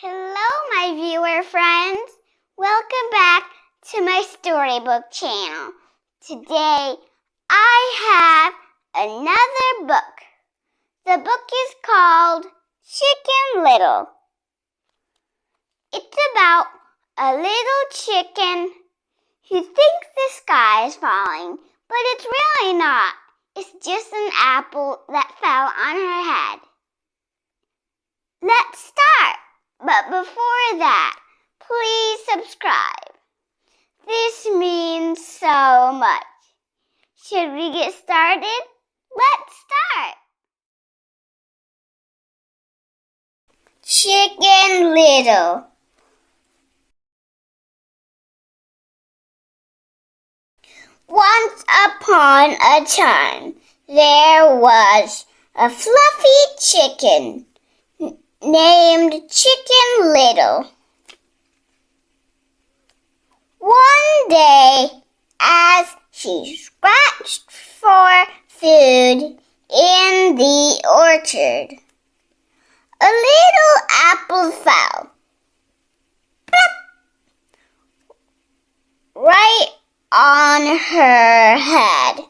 Hello, my viewer friends. Welcome back to my storybook channel. Today, I have another book. The book is called Chicken Little. It's about a little chicken who thinks the sky is falling, but it's really not. It's just an apple that fell on her head. Let's start. But before that, please subscribe. This means so much. Should we get started? Let's start. Chicken Little. Once upon a time, there was a fluffy chicken named Chicken Little. One day, as she scratched for food in the orchard, a little apple fell. Plop! Right on her head.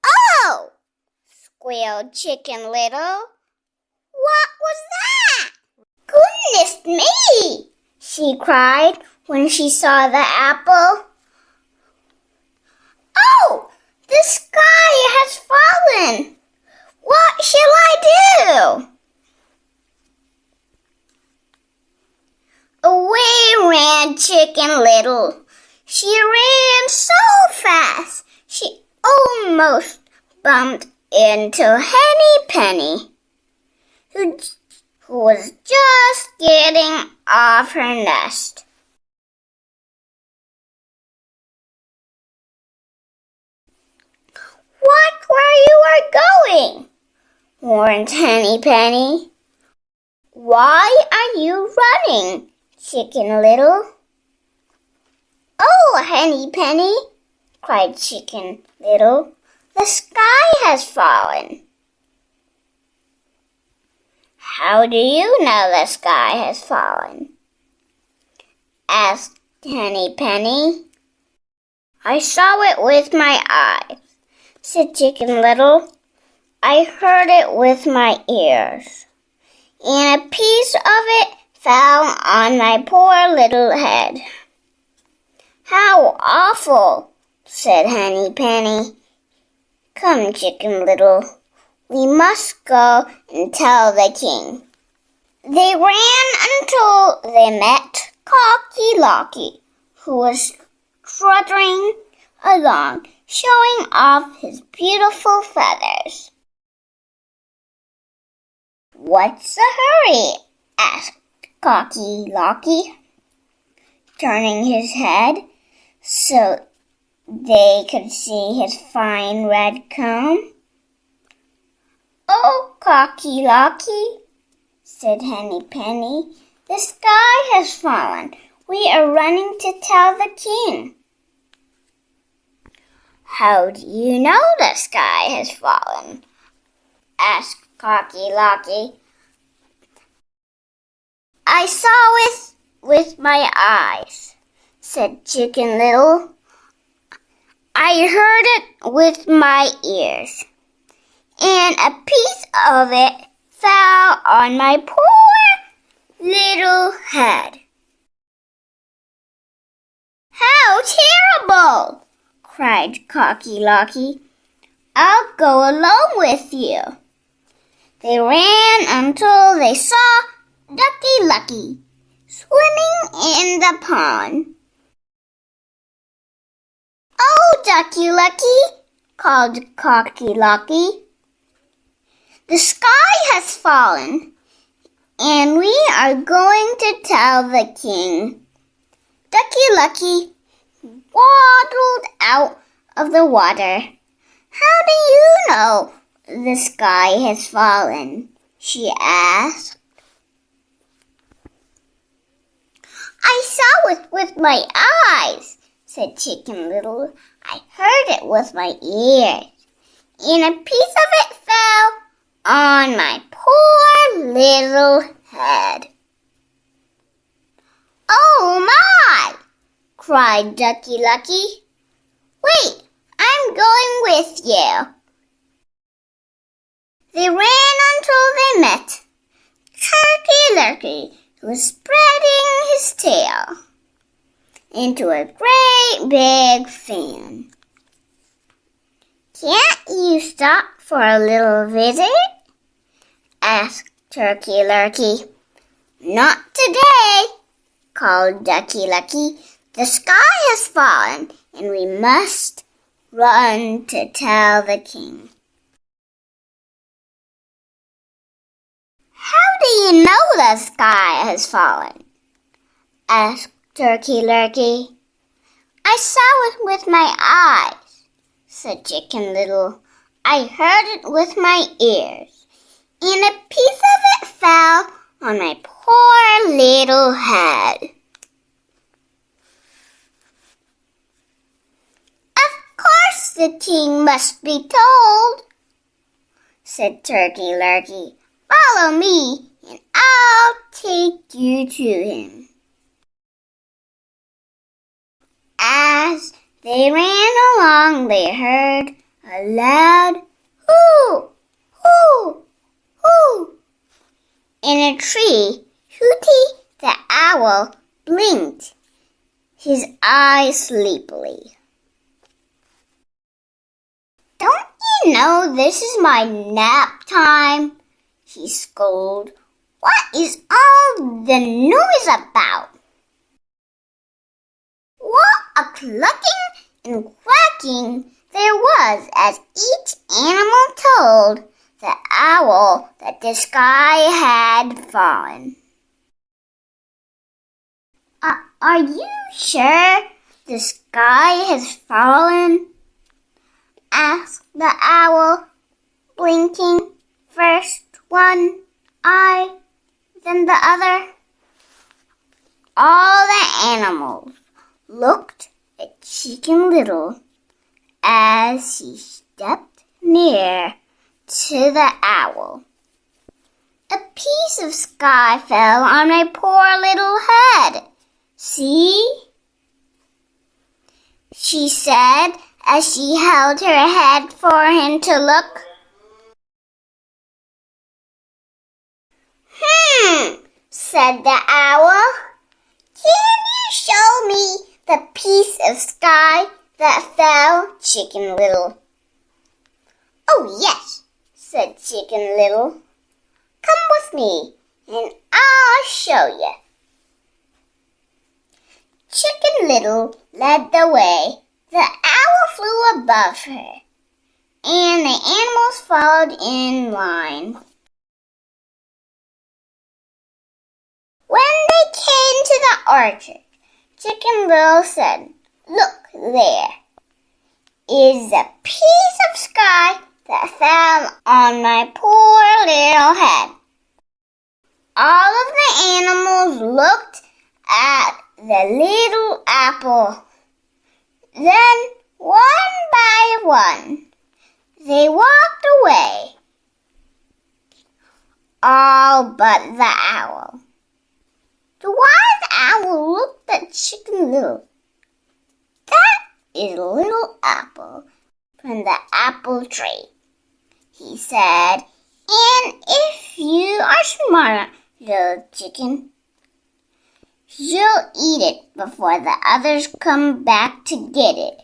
Oh! Squealed Chicken Little. What was that? Goodness me! She cried when she saw the apple. Oh! The sky has fallen! What shall I do? Away ran Chicken Little. She ran so fast she almost bumped into Henny Penny, who was just getting off her nest. Watch where you are going, warned Henny Penny. Why are you running, Chicken Little? Oh, Henny Penny, cried Chicken Little. The sky has fallen. How do you know the sky has fallen? Asked Henny Penny. I saw it with my eyes, said Chicken Little. I heard it with my ears, and a piece of it fell on my poor little head. How awful, said Henny Penny. Come, Chicken Little, we must go and tell the king. They ran until they met Cocky Locky, who was struttering along, showing off his beautiful feathers. What's the hurry? Asked Cocky Locky, turning his head so they could see his fine red comb. Oh, Cocky Locky, said Henny Penny, the sky has fallen. We are running to tell the king. How do you know the sky has fallen? Asked Cocky Locky. I saw it with my eyes, said Chicken Little. I heard it with my ears, and a piece of it fell on my poor little head. How terrible! Cried Cocky Locky. I'll go along with you. They ran until they saw Ducky Lucky swimming in the pond. Oh, Ducky Lucky, called Cocky Locky. The sky has fallen, and we are going to tell the king. Ducky Lucky waddled out of the water. How do you know the sky has fallen? She asked. I saw it with my eyes, said Chicken Little. I heard it with my ears, and a piece of it fell on my poor little head. "Oh my!" cried Ducky Lucky. "Wait, I'm going with you." They ran until they met Turkey Lurkey, who was spreading his tail into a great big fan. "Can't you stop for a little visit?" asked Turkey Lurkey. "Not today," called Ducky Lucky. "The sky has fallen, and we must run to tell the king." "How do you know the sky has fallen?" asked Turkey Lurkey. "I saw it with my eyes," said Chicken Little. "I heard it with my ears, and a piece of it fell on my poor little head." "Of course the king must be told," said Turkey Lurkey. "Follow me, and I'll take you to him." As they ran along, they heard a loud "hoo, hoo, hoo." In a tree, Hooty the owl blinked his eyes sleepily. "Don't you know this is my nap time?" he scolded. "What is all the noise about?" What a clucking and quacking there was as each animal told the owl that the sky had fallen. Are you sure the sky has fallen?" asked the owl, blinking first one eye, then the other. All the animals looked at Chicken Little as he stepped near to the owl. "A piece of sky fell on my poor little head. See?" she said as she held her head for him to look. Said the owl. "Can you show me the piece of sky that fell, Chicken Little?" "Oh, yes," said Chicken Little. "Come with me, and I'll show you." Chicken Little led the way. The owl flew above her, and the animals followed in line. When they came to the orchard, Chicken Little said, "Look there is a piece of sky that fell on my poor little head." All of the animals looked at the little apple. Then, one by one, they walked away, all but the owl. The wise owl looked at Chicken Little. "That is a little apple from the apple tree," he said. "And if you are smart, little chicken, you'll eat it before the others come back to get it."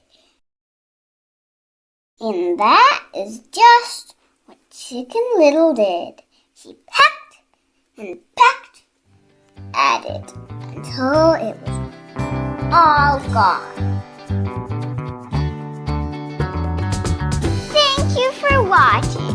And that is just what Chicken Little did. He pecked and pecked at it until it was all gone. Thank you for watching.